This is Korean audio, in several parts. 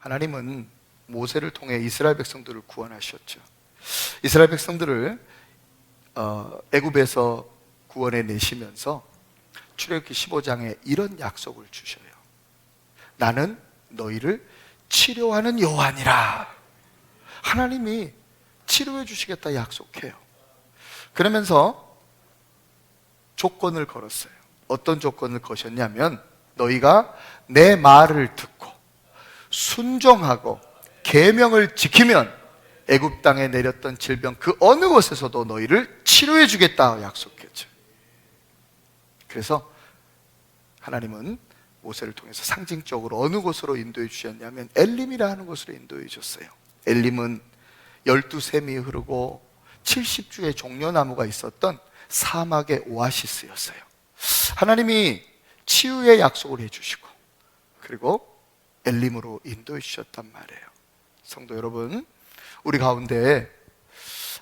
하나님은 모세를 통해 이스라엘 백성들을 구원하셨죠. 이스라엘 백성들을 애굽에서 구원해 내시면서 출애굽기 15장에 이런 약속을 주셔요. 나는 너희를 치료하는 여호와니라. 하나님이 치료해 주시겠다 약속해요. 그러면서 조건을 걸었어요. 어떤 조건을 거셨냐면, 너희가 내 말을 듣고 순종하고 계명을 지키면 애굽 땅에 내렸던 질병 그 어느 곳에서도 너희를 치료해 주겠다 약속했죠. 그래서 하나님은 모세를 통해서 상징적으로 어느 곳으로 인도해 주셨냐면 엘림이라 하는 곳으로 인도해 주셨어요. 엘림은 12샘이 흐르고 70주의 종려나무가 있었던 사막의 오아시스였어요. 하나님이 치유의 약속을 해주시고, 그리고 엘림으로 인도해 주셨단 말이에요. 성도 여러분, 우리 가운데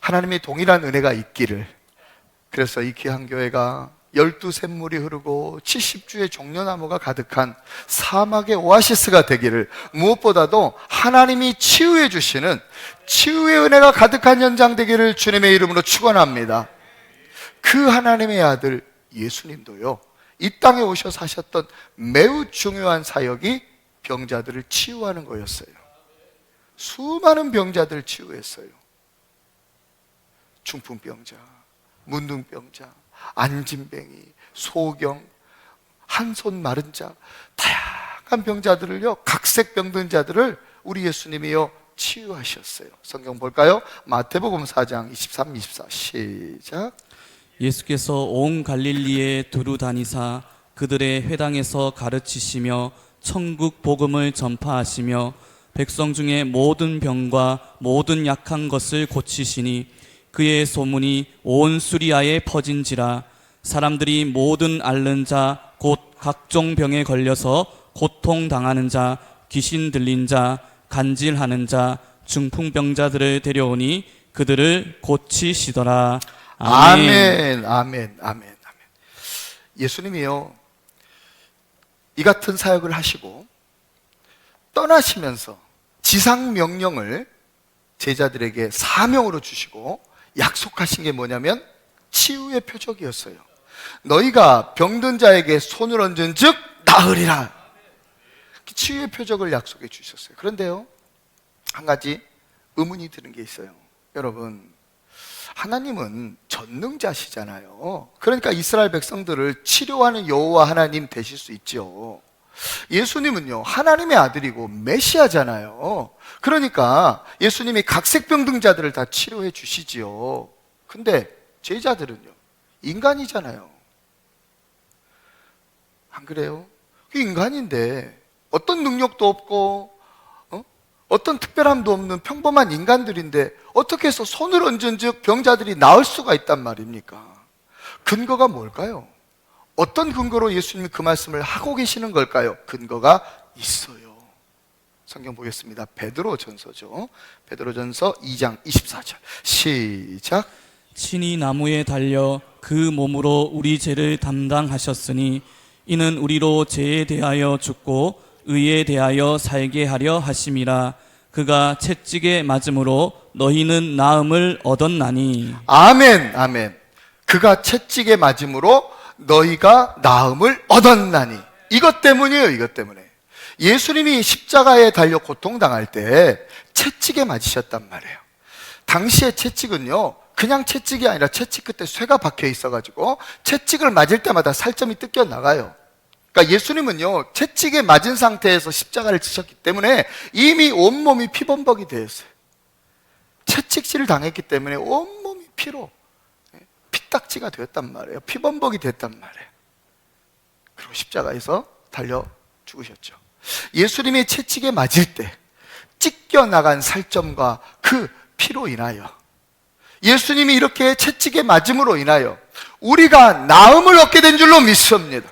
하나님의 동일한 은혜가 있기를, 그래서 이 귀한 교회가 12샘물이 흐르고 70주의 종려나무가 가득한 사막의 오아시스가 되기를, 무엇보다도 하나님이 치유해 주시는 치유의 은혜가 가득한 현장 되기를 주님의 이름으로 축원합니다. 그 하나님의 아들 예수님도요, 이 땅에 오셔서 하셨던 매우 중요한 사역이 병자들을 치유하는 거였어요. 수많은 병자들을 치유했어요. 중풍병자, 문둥병자, 안진뱅이, 소경, 한손 마른 자, 다양한 병자들을요, 각색 병든 자들을 우리 예수님이요 치유하셨어요. 성경 볼까요? 마태복음 4장 23, 24 시작. 예수께서 온 갈릴리에 두루 다니사 그들의 회당에서 가르치시며 천국 복음을 전파하시며 백성 중에 모든 병과 모든 약한 것을 고치시니 그의 소문이 온 수리아에 퍼진지라. 사람들이 모든 앓는 자 곧 각종 병에 걸려서 고통당하는 자, 귀신 들린 자, 간질하는 자, 중풍병자들을 데려오니 그들을 고치시더라. 아멘, 아멘, 아멘, 아멘. 예수님이요, 이 같은 사역을 하시고 떠나시면서 지상 명령을 제자들에게 사명으로 주시고 약속하신 게 뭐냐면 치유의 표적이었어요. 너희가 병든 자에게 손을 얹은 즉 나으리라. 치유의 표적을 약속해 주셨어요. 그런데요, 한 가지 의문이 드는 게 있어요. 여러분, 하나님은 전능자시잖아요. 그러니까 이스라엘 백성들을 치료하는 여호와 하나님 되실 수 있죠. 예수님은요, 하나님의 아들이고 메시아잖아요. 그러니까 예수님이 각색병등자들을 다 치료해 주시지요. 근데 제자들은요, 인간이잖아요. 안 그래요? 인간인데 어떤 능력도 없고 어떤 특별함도 없는 평범한 인간들인데 어떻게 해서 손을 얹은 즉 병자들이 나을 수가 있단 말입니까? 근거가 뭘까요? 어떤 근거로 예수님이 그 말씀을 하고 계시는 걸까요? 근거가 있어요. 성경 보겠습니다. 베드로전서죠. 베드로전서 2장 24절 시작. 친히 나무에 달려 그 몸으로 우리 죄를 담당하셨으니 이는 우리로 죄에 대하여 죽고 의에 대하여 살게 하려 하심이라. 그가 채찍에 맞음으로 너희는 나음을 얻었나니. 아멘, 아멘. 그가 채찍에 맞음으로 너희가 나음을 얻었나니. 이것 때문이에요. 이것 때문에 예수님이 십자가에 달려 고통당할 때 채찍에 맞으셨단 말이에요. 당시의 채찍은요, 그냥 채찍이 아니라 채찍 끝에 쇠가 박혀 있어가지고 채찍을 맞을 때마다 살점이 뜯겨 나가요. 그러니까 예수님은요, 채찍에 맞은 상태에서 십자가를 지셨기 때문에 이미 온몸이 피범벅이 되었어요. 채찍질을 당했기 때문에 온몸이 피로 피딱지가 되었단 말이에요. 피범벅이 됐단 말이에요. 그리고 십자가에서 달려 죽으셨죠. 예수님이 채찍에 맞을 때 찢겨나간 살점과 그 피로 인하여, 예수님이 이렇게 채찍에 맞음으로 인하여 우리가 나음을 얻게 된 줄로 믿습니다.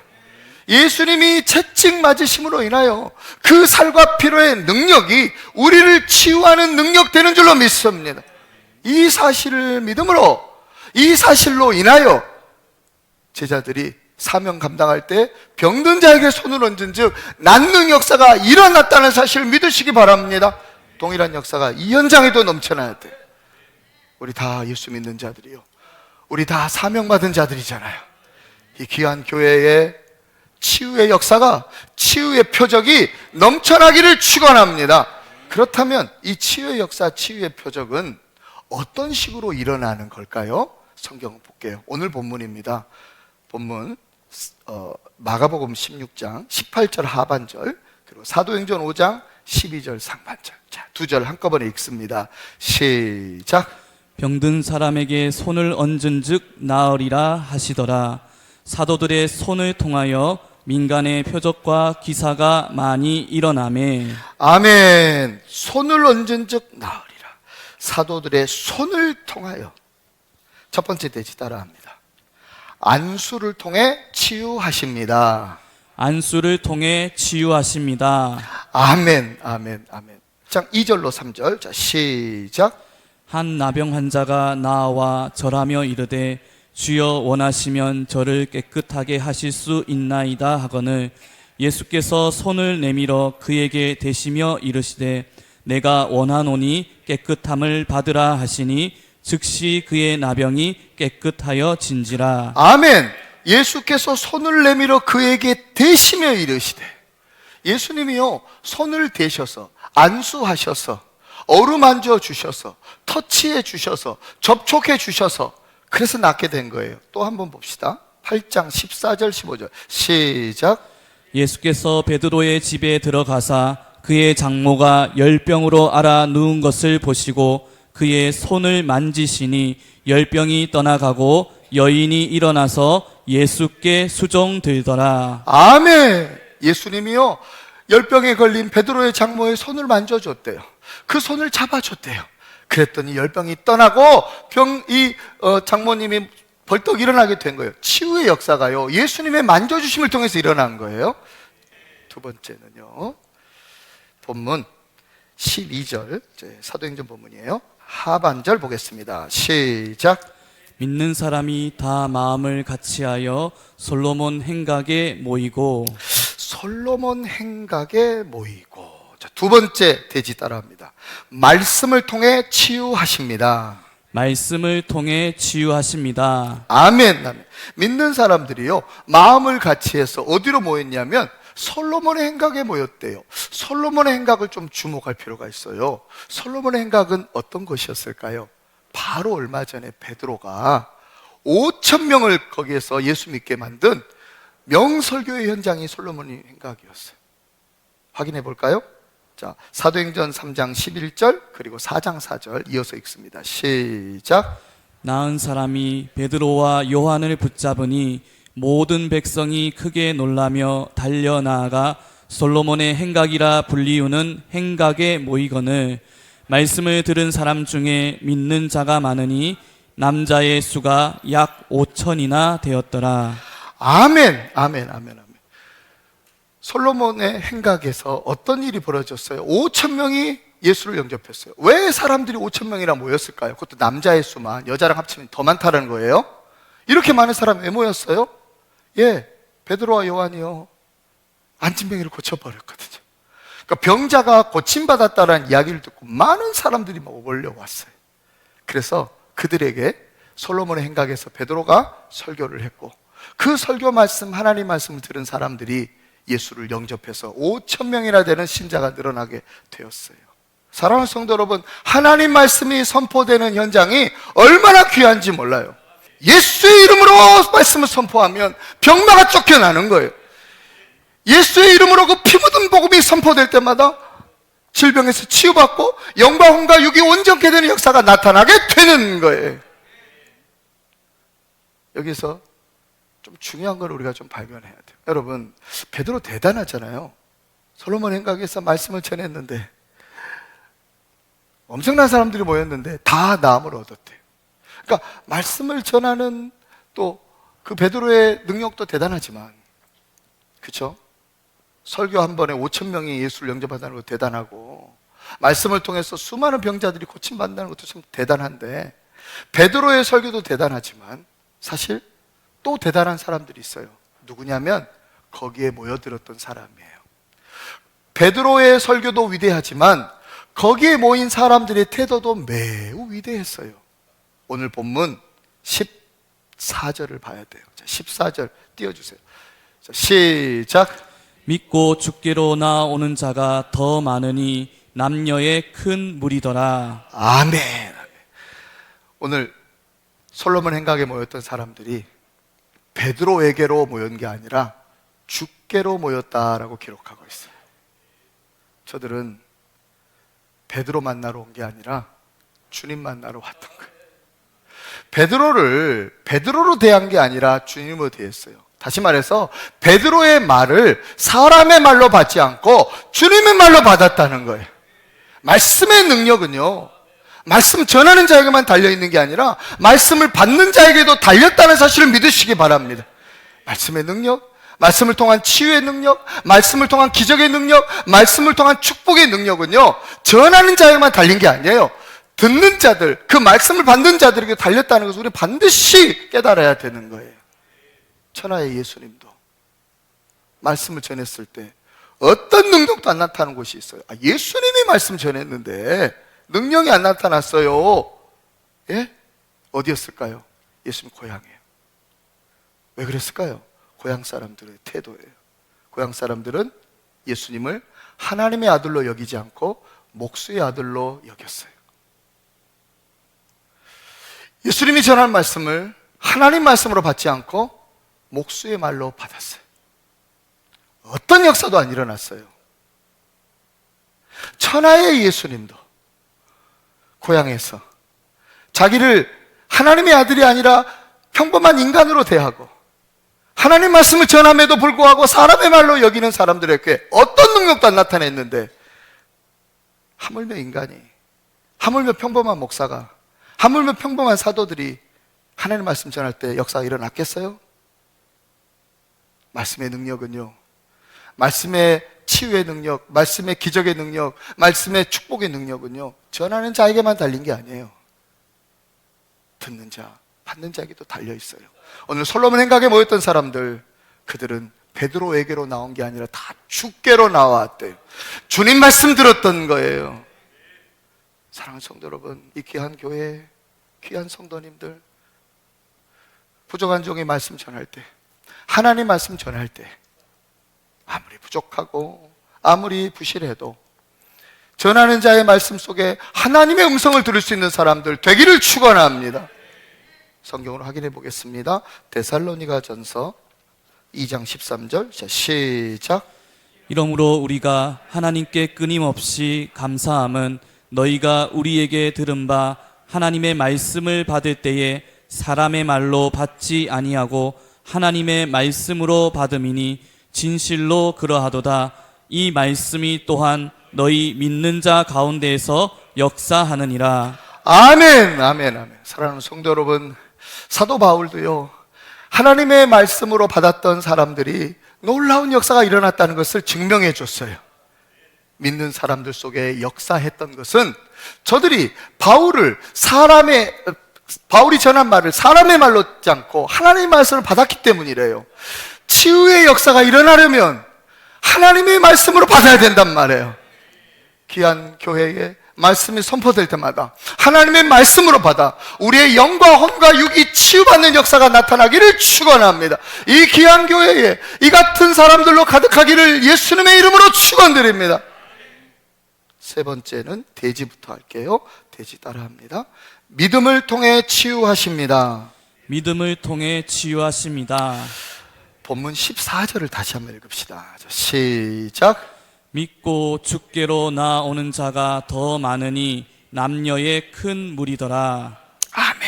예수님이 채찍 맞으심으로 인하여 그 살과 피로의 능력이 우리를 치유하는 능력 되는 줄로 믿습니다. 이 사실을 믿음으로, 이 사실로 인하여 제자들이 사명 감당할 때 병든 자에게 손을 얹은 즉 낫는 역사가 일어났다는 사실을 믿으시기 바랍니다. 동일한 역사가 이 현장에도 넘쳐나야 돼. 우리 다 예수 믿는 자들이요, 우리 다 사명받은 자들이잖아요. 이 귀한 교회에 치유의 역사가, 치유의 표적이 넘쳐나기를 축원합니다. 그렇다면 이 치유의 역사, 치유의 표적은 어떤 식으로 일어나는 걸까요? 성경을 볼게요. 오늘 본문입니다. 본문 마가복음 16장 18절 하반절, 그리고 사도행전 5장 12절 상반절. 자, 두 절 한꺼번에 읽습니다. 시작. 병든 사람에게 손을 얹은 즉 나으리라 하시더라. 사도들의 손을 통하여 민간의 표적과 기사가 많이 일어나매. 아멘. 손을 얹은 즉 나으리라. 사도들의 손을 통하여. 첫 번째 대지 따라합니다. 안수를 통해 치유하십니다. 안수를 통해 치유하십니다. 아멘, 아멘, 아멘. 자, 2절로 3절. 자, 시작. 한 나병 환자가 나와 절하며 이르되 주여 원하시면 저를 깨끗하게 하실 수 있나이다 하거늘 예수께서 손을 내밀어 그에게 대시며 이르시되 내가 원하노니 깨끗함을 받으라 하시니 즉시 그의 나병이 깨끗하여 진지라. 아멘. 예수께서 손을 내밀어 그에게 대시며 이르시되, 예수님이요 손을 대셔서 안수하셔서 어루만져 주셔서 터치해 주셔서 접촉해 주셔서 그래서 낫게 된 거예요. 또 한번 봅시다. 8장 14절 15절 시작. 예수께서 베드로의 집에 들어가사 그의 장모가 열병으로 앓아 누운 것을 보시고 그의 손을 만지시니 열병이 떠나가고 여인이 일어나서 예수께 수종들더라. 아멘. 예수님이요 열병에 걸린 베드로의 장모의 손을 만져줬대요. 그 손을 잡아줬대요. 그랬더니 열병이 떠나고 장모님이 벌떡 일어나게 된 거예요. 치유의 역사가요 예수님의 만져주심을 통해서 일어난 거예요. 두 번째는요 본문 12절 사도행전 본문이에요. 하반절 보겠습니다. 시작. 믿는 사람이 다 마음을 같이하여 솔로몬 행각에 모이고. 솔로몬 행각에 모이고. 자, 두 번째 대지 따라합니다. 말씀을 통해 치유하십니다. 말씀을 통해 치유하십니다. 아멘, 아멘. 믿는 사람들이요 마음을 같이해서 어디로 모였냐면 솔로몬의 행각에 모였대요. 솔로몬의 행각을 좀 주목할 필요가 있어요. 솔로몬의 행각은 어떤 것이었을까요? 바로 얼마 전에 베드로가 5,000명을 거기에서 예수 믿게 만든 명설교의 현장이 솔로몬의 행각이었어요. 확인해 볼까요? 자, 사도행전 3장 11절 그리고 4장 4절 이어서 읽습니다. 시작. 나은 사람이 베드로와 요한을 붙잡으니 모든 백성이 크게 놀라며 달려 나아가 솔로몬의 행각이라 불리우는 행각에 모이거늘 말씀을 들은 사람 중에 믿는 자가 많으니 남자의 수가 약 5천이나 되었더라. 아멘, 아멘, 아멘, 아멘. 솔로몬의 행각에서 어떤 일이 벌어졌어요? 5,000명이 예수를 영접했어요. 왜 사람들이 5,000명이나 모였을까요? 그것도 남자의 수만, 여자랑 합치면 더 많다는 거예요. 이렇게 많은 사람이 왜 모였어요? 예, 베드로와 요한이요 안진병이를 고쳐버렸거든요. 그러니까 병자가 고침받았다는 이야기를 듣고 많은 사람들이 막 몰려왔어요. 그래서 그들에게 솔로몬의 행각에서 베드로가 설교를 했고 그 설교 말씀, 하나님 말씀을 들은 사람들이 예수를 영접해서 5,000명이나 되는 신자가 늘어나게 되었어요. 사랑하는 성도 여러분, 하나님 말씀이 선포되는 현장이 얼마나 귀한지 몰라요. 예수의 이름으로 말씀을 선포하면 병마가 쫓겨나는 거예요. 예수의 이름으로 그 피 묻은 복음이 선포될 때마다 질병에서 치유받고 영과 혼과 육이 온전케 되는 역사가 나타나게 되는 거예요. 여기서 좀 중요한 걸 우리가 좀 발견해야 돼요. 여러분, 베드로 대단하잖아요. 솔로몬 행각에서 말씀을 전했는데 엄청난 사람들이 모였는데 다 나음을 얻었대요. 그러니까 말씀을 전하는 또 그 베드로의 능력도 대단하지만 그렇죠? 설교 한 번에 5천 명이 예수를 영접한다는 것도 대단하고, 말씀을 통해서 수많은 병자들이 고침받는다는 것도 참 대단한데, 베드로의 설교도 대단하지만 사실 또 대단한 사람들이 있어요. 누구냐면 거기에 모여들었던 사람이에요. 베드로의 설교도 위대하지만 거기에 모인 사람들의 태도도 매우 위대했어요. 오늘 본문 14절을 봐야 돼요. 자, 14절 띄워주세요. 자, 시작. 믿고 죽게로 나오는 자가 더 많으니 남녀의 큰 무리더라. 아멘. 오늘 솔로몬 행각에 모였던 사람들이 베드로에게로 모인 게 아니라 죽게로 모였다라고 기록하고 있어요. 저들은 베드로 만나러 온 게 아니라 주님 만나러 왔던 거예요. 베드로로 대한 게 아니라 주님으로 대했어요. 다시 말해서 베드로의 말을 사람의 말로 받지 않고 주님의 말로 받았다는 거예요. 말씀의 능력은요, 말씀 전하는 자에게만 달려있는 게 아니라 말씀을 받는 자에게도 달렸다는 사실을 믿으시기 바랍니다. 말씀의 능력, 말씀을 통한 치유의 능력, 말씀을 통한 기적의 능력, 말씀을 통한 축복의 능력은요, 전하는 자에게만 달린 게 아니에요. 듣는 자들, 그 말씀을 받는 자들에게 달렸다는 것을 우리 반드시 깨달아야 되는 거예요. 천하의 예수님도 말씀을 전했을 때 어떤 능력도 안 나타나는 곳이 있어요. 예수님이 말씀 전했는데 능력이 안 나타났어요. 예? 어디였을까요? 예수님 고향이에요. 왜 그랬을까요? 고향 사람들의 태도예요. 고향 사람들은 예수님을 하나님의 아들로 여기지 않고 목수의 아들로 여겼어요. 예수님이 전한 말씀을 하나님 말씀으로 받지 않고 목수의 말로 받았어요. 어떤 역사도 안 일어났어요. 천하의 예수님도 고향에서 자기를 하나님의 아들이 아니라 평범한 인간으로 대하고 하나님 말씀을 전함에도 불구하고 사람의 말로 여기는 사람들에게 어떤 능력도 안 나타냈는데, 하물며 인간이, 하물며 평범한 목사가, 하물며 평범한 사도들이 하나님 말씀 전할 때 역사가 일어났겠어요? 말씀의 능력은요, 말씀의 치유의 능력, 말씀의 기적의 능력, 말씀의 축복의 능력은요, 전하는 자에게만 달린 게 아니에요. 듣는 자, 받는 자에게도 달려 있어요. 오늘 솔로몬 행각에 모였던 사람들, 그들은 베드로에게로 나온 게 아니라 다 주께로 나왔대요. 주님 말씀 들었던 거예요. 사랑하는 성도 여러분, 이 귀한 교회, 귀한 성도님들, 부족한 종의 말씀 전할 때, 하나님 말씀 전할 때 아무리 부족하고 아무리 부실해도 전하는 자의 말씀 속에 하나님의 음성을 들을 수 있는 사람들 되기를 축원합니다. 성경으로 확인해 보겠습니다. 데살로니가 전서 2장 13절. 자, 시작. 이러므로 우리가 하나님께 끊임없이 감사함은 너희가 우리에게 들은 바 하나님의 말씀을 받을 때에 사람의 말로 받지 아니하고 하나님의 말씀으로 받음이니 진실로 그러하도다. 이 말씀이 또한 너희 믿는 자 가운데에서 역사하느니라. 아멘, 아멘, 아멘. 사랑하는 성도 여러분, 사도 바울도요, 하나님의 말씀으로 받았던 사람들이 놀라운 역사가 일어났다는 것을 증명해 줬어요. 믿는 사람들 속에 역사했던 것은 저들이 바울이 전한 말을 사람의 말로 듣지 않고 하나님의 말씀을 받았기 때문이래요. 치유의 역사가 일어나려면 하나님의 말씀으로 받아야 된단 말이에요. 귀한 교회에 말씀이 선포될 때마다 하나님의 말씀으로 받아 우리의 영과 혼과 육이 치유받는 역사가 나타나기를 축원합니다. 이 귀한 교회에 이 같은 사람들로 가득하기를 예수님의 이름으로 축원드립니다. 세 번째는 돼지부터 할게요. 돼지 따라합니다. 믿음을 통해 치유하십니다. 믿음을 통해 치유하십니다. 본문 14절을 다시 한번 읽읍시다. 자, 시작. 믿고 주께로 나오는 자가 더 많으니 남녀의 큰 무리더라. 아멘.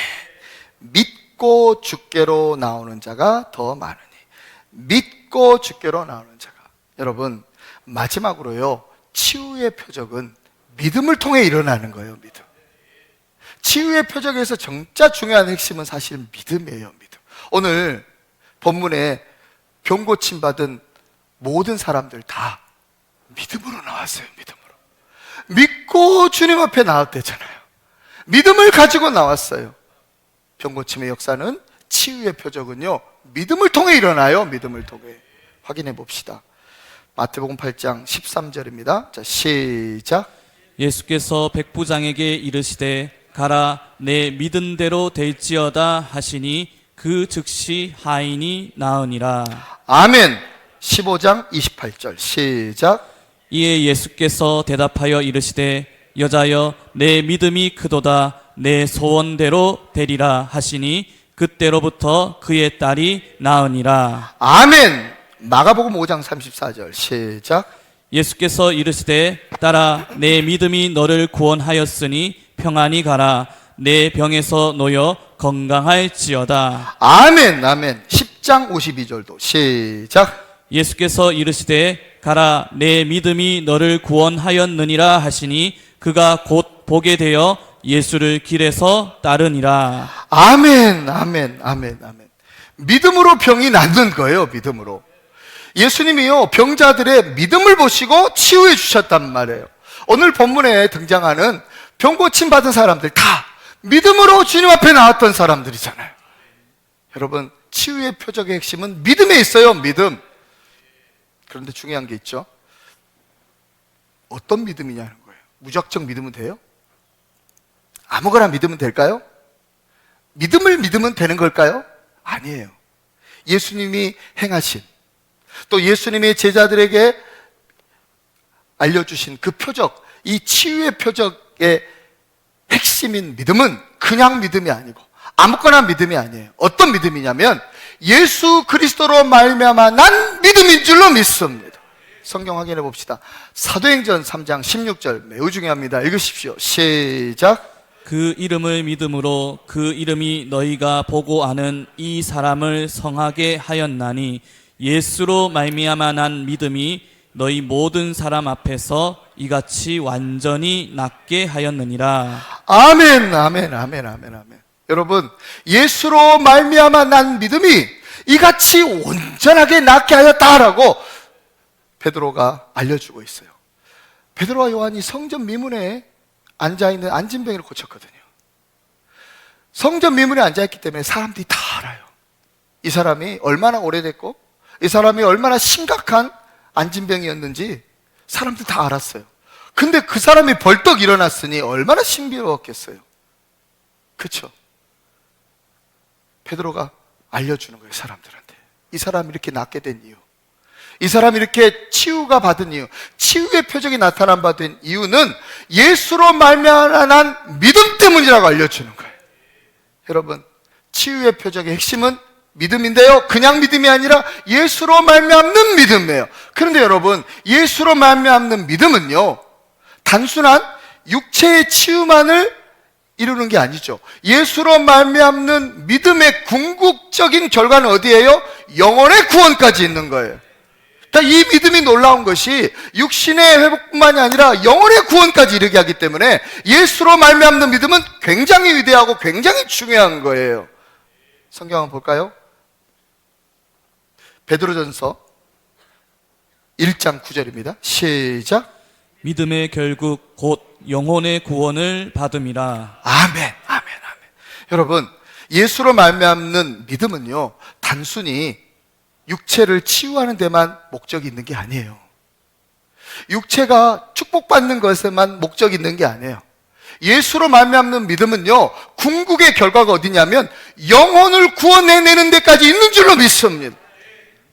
믿고 주께로 나오는 자가 더 많으니. 믿고 주께로 나오는 자가. 여러분, 마지막으로요, 치유의 표적은 믿음을 통해 일어나는 거예요. 믿음. 치유의 표적에서 진짜 중요한 핵심은 사실 믿음이에요. 믿음. 오늘 본문에 병 고침 받은 모든 사람들 다 믿음으로 나왔어요. 믿음으로. 믿고 주님 앞에 나왔대잖아요. 믿음을 가지고 나왔어요. 병고침의 역사는, 치유의 표적은요, 믿음을 통해 일어나요. 믿음을 통해. 확인해 봅시다. 마태복음 8장 13절입니다. 자, 시작. 예수께서 백부장에게 이르시되 가라 내 믿은 대로 될지어다 하시니 그 즉시 하인이 나으니라. 아멘. 15장 28절 시작. 이에 예수께서 대답하여 이르시되 여자여 내 믿음이 크도다 내 소원대로 되리라 하시니 그때로부터 그의 딸이 나으니라. 아멘. 마가복음 5장 34절 시작. 예수께서 이르시되 딸아 내 믿음이 너를 구원하였으니 평안히 가라 내 병에서 놓여 건강할지어다. 아멘. 아멘. 10장 52절도 시작. 예수께서 이르시되 가라 내 믿음이 너를 구원하였느니라 하시니 그가 곧 보게 되어 예수를 길에서 따르니라. 아멘. 아멘. 아멘. 아멘. 믿음으로 병이 낫는 거예요. 믿음으로. 예수님이요, 병자들의 믿음을 보시고 치유해 주셨단 말이에요. 오늘 본문에 등장하는 병고침 받은 사람들 다 믿음으로 주님 앞에 나왔던 사람들이잖아요. 여러분, 치유의 표적의 핵심은 믿음에 있어요. 믿음. 그런데 중요한 게 있죠. 어떤 믿음이냐는 거예요. 무작정 믿으면 돼요? 아무거나 믿으면 될까요? 믿음을 믿으면 되는 걸까요? 아니에요. 예수님이 행하신, 또 예수님이 제자들에게 알려주신 그 표적, 이 치유의 표적의 핵심인 믿음은 그냥 믿음이 아니고 아무거나 믿음이 아니에요. 어떤 믿음이냐면 예수 그리스도로 말미암아 난 믿음인 줄로 믿습니다. 성경 확인해 봅시다. 사도행전 3장 16절 매우 중요합니다. 읽으십시오. 시작. 그 이름을 믿음으로 그 이름이 너희가 보고 아는 이 사람을 성하게 하였나니 예수로 말미암아 난 믿음이 너희 모든 사람 앞에서 이같이 완전히 낫게 하였느니라. 아멘. 아멘. 아멘. 아멘. 아멘. 여러분, 예수로 말미암아 난 믿음이 이같이 온전하게 낫게 하였다라고 베드로가 알려주고 있어요. 베드로와 요한이 성전 미문에 앉아있는 안진병이를 고쳤거든요. 성전 미문에 앉아있기 때문에 사람들이 다 알아요. 이 사람이 얼마나 오래됐고 이 사람이 얼마나 심각한 안진병이었는지 사람들 다 알았어요. 근데 그 사람이 벌떡 일어났으니 얼마나 신비로웠겠어요. 그렇죠? 베드로가 알려주는 거예요. 사람들한테. 이 사람이 이렇게 낫게 된 이유, 이 사람이 이렇게 치유가 받은 이유, 치유의 표적이 나타난 바 된 이유는 예수로 말미암아 난 믿음 때문이라고 알려주는 거예요. 여러분, 치유의 표적의 핵심은 믿음인데요, 그냥 믿음이 아니라 예수로 말미암는 믿음이에요. 그런데 여러분, 예수로 말미암는 믿음은요, 단순한 육체의 치유만을 이루는 게 아니죠. 예수로 말미암는 믿음의 궁극적인 결과는 어디예요? 영혼의 구원까지 있는 거예요. 그러니까 이 믿음이 놀라운 것이 육신의 회복뿐만이 아니라 영혼의 구원까지 이르게 하기 때문에 예수로 말미암는 믿음은 굉장히 위대하고 굉장히 중요한 거예요. 성경 한번 볼까요? 베드로전서 1장 9절입니다. 시작. 믿음의 결국 곧 영혼의 구원을 받음이라. 아멘, 아멘, 아멘. 여러분, 예수로 말미암는 믿음은요, 단순히 육체를 치유하는 데만 목적이 있는 게 아니에요. 육체가 축복받는 것에만 목적이 있는 게 아니에요. 예수로 말미암는 믿음은요, 궁극의 결과가 어디냐면 영혼을 구원해내는 데까지 있는 줄로 믿습니다.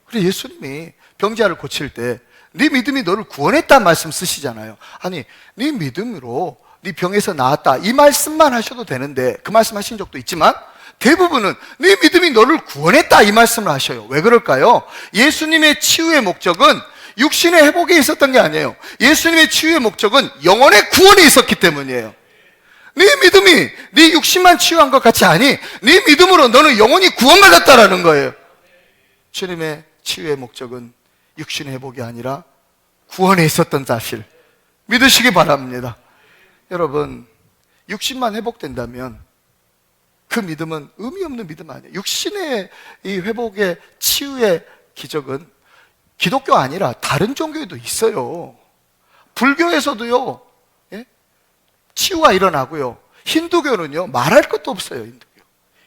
그래서 예수님이 병자를 고칠 때 네 믿음이 너를 구원했다 말씀 쓰시잖아요. 아니, 네 믿음으로 네 병에서 나았다 이 말씀만 하셔도 되는데, 그 말씀 하신 적도 있지만 대부분은 네 믿음이 너를 구원했다 이 말씀을 하셔요. 왜 그럴까요? 예수님의 치유의 목적은 육신의 회복에 있었던 게 아니에요. 예수님의 치유의 목적은 영혼의 구원에 있었기 때문이에요. 네 믿음이 네 육신만 치유한 것 같이 아니, 네 믿음으로 너는 영혼이 구원받았다라는 거예요. 주님의 치유의 목적은 육신의 회복이 아니라 구원에 있었던 사실 믿으시기 바랍니다. 여러분, 육신만 회복된다면 그 믿음은 의미 없는 믿음 아니에요. 육신의 이 회복의 치유의 기적은 기독교 아니라 다른 종교에도 있어요. 불교에서도요, 예? 치유가 일어나고요. 힌두교는요, 말할 것도 없어요.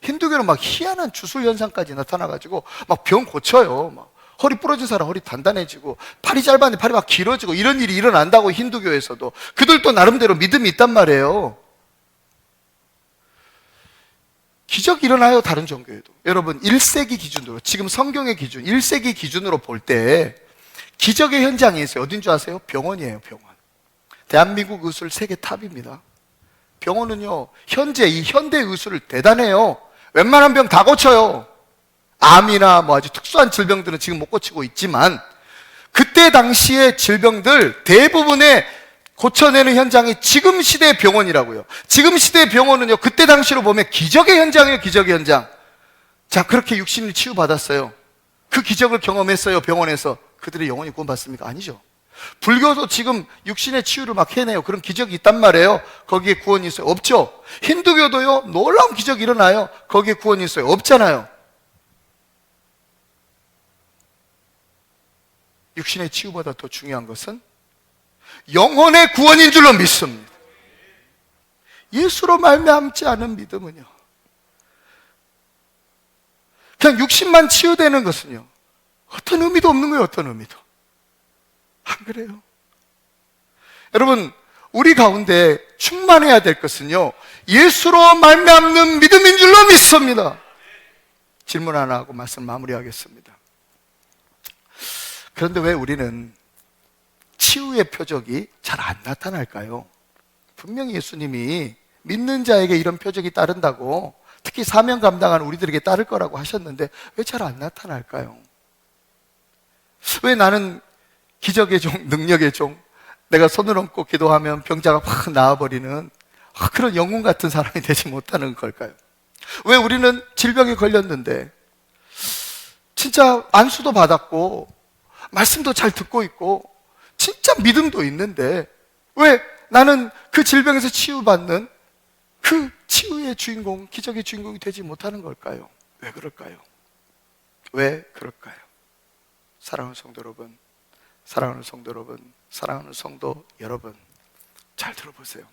힌두교는 막 희한한 주술 현상까지 나타나가지고 막 병 고쳐요. 막 허리 부러진 사람 허리 단단해지고, 팔이 짧았는데 팔이 막 길어지고, 이런 일이 일어난다고. 힌두교에서도 그들도 나름대로 믿음이 있단 말이에요. 기적이 일어나요, 다른 종교에도. 여러분, 1세기 기준으로, 지금 성경의 기준 1세기 기준으로 볼 때 기적의 현장이 있어요. 어딘 줄 아세요? 병원이에요. 병원. 대한민국 의술 세계 탑입니다. 병원은요, 현재 이 현대 의술을 대단해요. 웬만한 병 다 고쳐요. 암이나 뭐 아주 특수한 질병들은 지금 못 고치고 있지만, 그때 당시의 질병들 대부분의 고쳐내는 현장이 지금 시대의 병원이라고요. 지금 시대의 병원은요, 그때 당시로 보면 기적의 현장이에요. 기적의 현장. 자, 그렇게 육신이 치유받았어요. 그 기적을 경험했어요. 병원에서. 그들의 영혼이 구원받습니까? 아니죠. 불교도 지금 육신의 치유를 막 해내요. 그런 기적이 있단 말이에요. 거기에 구원이 있어요? 없죠. 힌두교도요, 놀라운 기적이 일어나요. 거기에 구원이 있어요? 없잖아요. 육신의 치유보다 더 중요한 것은 영혼의 구원인 줄로 믿습니다. 예수로 말미암지 않은 믿음은요, 그냥 육신만 치유되는 것은요, 어떤 의미도 없는 거예요. 어떤 의미도. 안 그래요? 여러분, 우리 가운데 충만해야 될 것은요, 예수로 말미암는 믿음인 줄로 믿습니다. 질문 하나 하고 말씀 마무리하겠습니다. 그런데 왜 우리는 치유의 표적이 잘 안 나타날까요? 분명히 예수님이 믿는 자에게 이런 표적이 따른다고, 특히 사명 감당하는 우리들에게 따를 거라고 하셨는데 왜 잘 안 나타날까요? 왜 나는 기적의 종, 능력의 종, 내가 손을 얹고 기도하면 병자가 확 나아버리는 그런 영웅 같은 사람이 되지 못하는 걸까요? 왜 우리는 질병에 걸렸는데 진짜 안수도 받았고 말씀도 잘 듣고 있고 진짜 믿음도 있는데 왜 나는 그 질병에서 치유받는 그 치유의 주인공, 기적의 주인공이 되지 못하는 걸까요? 왜 그럴까요? 왜 그럴까요? 사랑하는 성도 여러분, 사랑하는 성도 여러분, 사랑하는 성도 여러분, 잘 들어보세요.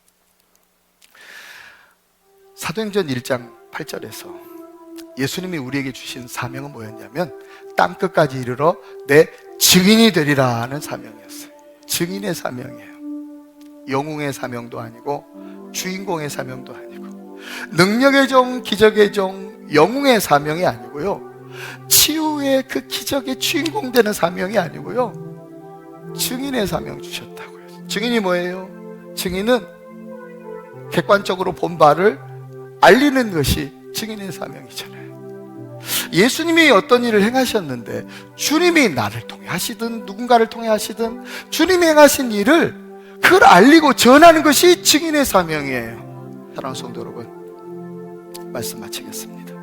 사도행전 1장 8절에서 예수님이 우리에게 주신 사명은 뭐였냐면 땅끝까지 이르러 내 증인이 되리라 하는 사명이었어요. 증인의 사명이에요. 영웅의 사명도 아니고 주인공의 사명도 아니고 능력의 종, 기적의 종, 영웅의 사명이 아니고요, 치유의 그 기적의 주인공 되는 사명이 아니고요, 증인의 사명 주셨다고요. 증인이 뭐예요? 증인은 객관적으로 본 바를 알리는 것이 증인의 사명이잖아요. 예수님이 어떤 일을 행하셨는데 주님이 나를 통해 하시든 누군가를 통해 하시든 주님이 행하신 일을 그걸 알리고 전하는 것이 증인의 사명이에요. 사랑하는 성도 여러분, 말씀 마치겠습니다.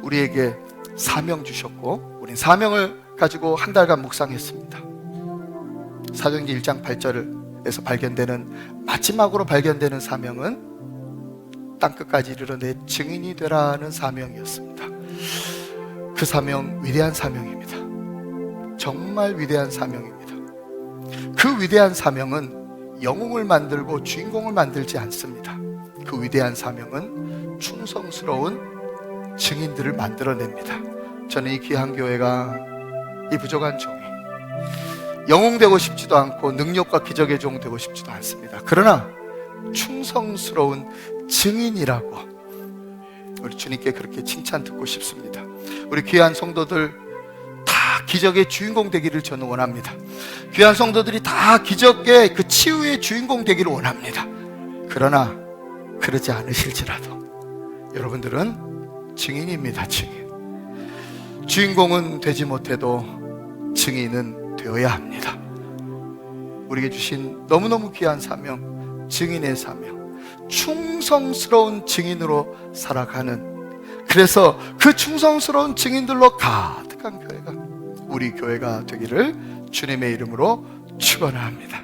우리에게 사명 주셨고 우린 사명을 가지고 한 달간 묵상했습니다. 사도행전 1장 8절에서 발견되는, 마지막으로 발견되는 사명은 땅끝까지 이르러 내 증인이 되라는 사명이었습니다. 그 사명, 위대한 사명입니다. 정말 위대한 사명입니다. 그 위대한 사명은 영웅을 만들고 주인공을 만들지 않습니다. 그 위대한 사명은 충성스러운 증인들을 만들어냅니다. 저는 이 귀한 교회가, 이 부족한 종이 영웅 되고 싶지도 않고 능력과 기적의 종 되고 싶지도 않습니다. 그러나 충성스러운 증인이라고 우리 주님께 그렇게 칭찬 듣고 싶습니다. 우리 귀한 성도들 다 기적의 주인공 되기를 저는 원합니다. 귀한 성도들이 다 기적의 그 치유의 주인공 되기를 원합니다. 그러나 그러지 않으실지라도 여러분들은 증인입니다. 증인. 주인공은 되지 못해도 증인은 되어야 합니다. 우리에게 주신 너무너무 귀한 사명, 증인의 사명, 충성스러운 증인으로 살아가는, 그래서 그 충성스러운 증인들로 가득한 교회가 우리 교회가 되기를 주님의 이름으로 축원합니다.